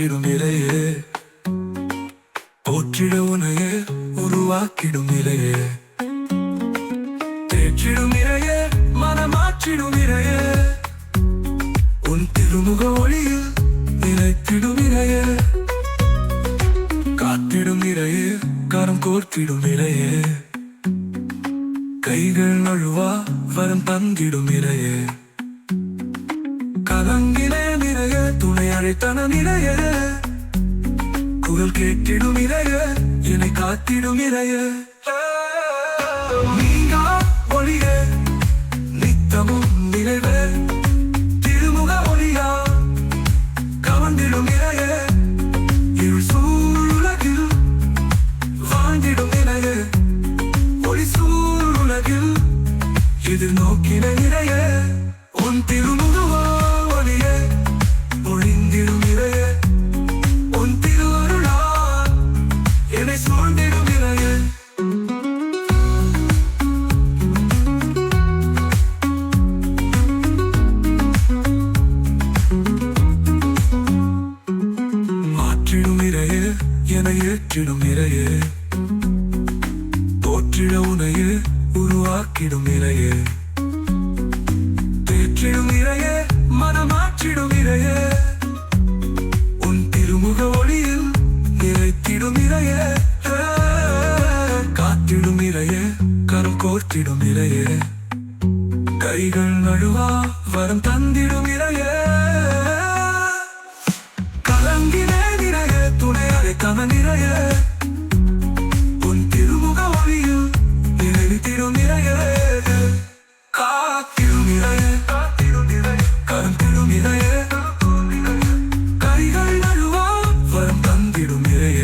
மாற்றிடும் இலையே, போற்றிட உனையே உருவாக்கிடும் இலையே, தேற்றிடும் இலையே, மனமாற்றிடும் இலையே, உன் திருமுக ஒளியில் நிலைத்திடும் இலையே, காத்திடும் இலையே, கரம் கோர்த்திடும் இலையே, கைகள் நழுவா வரம் தந்திடும் இலையே, கலங்கினே நிறைய துணை அழைத்தன நிறைய, குரல் கேட்டிடும் இறைய, என்னை காத்திடும் இறைய, நீங்கா ஒளியே நித்தமும் நிறைவே, திருமுக ஒளியா கவர்ந்திடும் இறைய, இருள் சூழுலகில் வாழ்ந்திடும் இறைய, ஒளி சூழுலகில் எதிர்நோக்கின இறைய, உன் திருமுக ஒளியே ஒளிந்திடும் இறைய, உன் திருவருளால் என்னை சூழ்ந்திடும் இறைய, மாற்றிடும் இறைய, என்னை ஏற்றிடும் இறைய, போற்றிட உனையே உருவாக்கிடும் இறைய, தேற்றிடும் இறைய, மனமாற்றிடும் இறைய, உன் திருமுக ஒளியில் நிலைத்திடும் இறைய, காத்திடும் இறைய, கரம் கோர்த்திடும் இறைய, கைகள் நழுவா வரம் தந்திடும் இறைய, கலங்கினே நிறைய துணை அழைத்தன நிறைய, உன் திருமுக ஒளியில் நிலைத்திடும் இறைய, காத்திடும் இறைய, கரம் இறைய, கைகள் நழுவா வரம் தந்திடும் இறைய,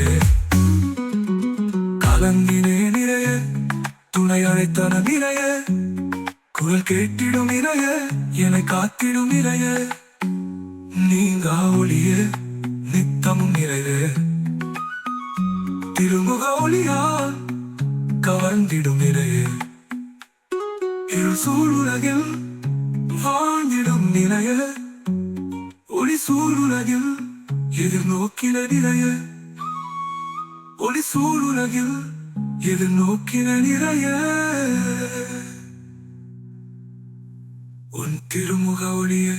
கலங்கினே நிறைய துணை அழைத்தன நிறைய, குரல் கேட்டிடும் இறைய, என்னை காத்திடும் இறைய, நீங்கா ஒளியே நித்தமும் நிறைவே, திருமுக ஒளியால் கவர்ந்திடும் இறைய, இருள் சூழுலகில் வாழ்ந்திடும் நிறைய, ஒளி சூழுலகில் எதிர்நோக்கின நிறைய, ஒளி சூழுலகில் எதிர்நோக்கின நிறைய, உன் திருமுக ஒளியை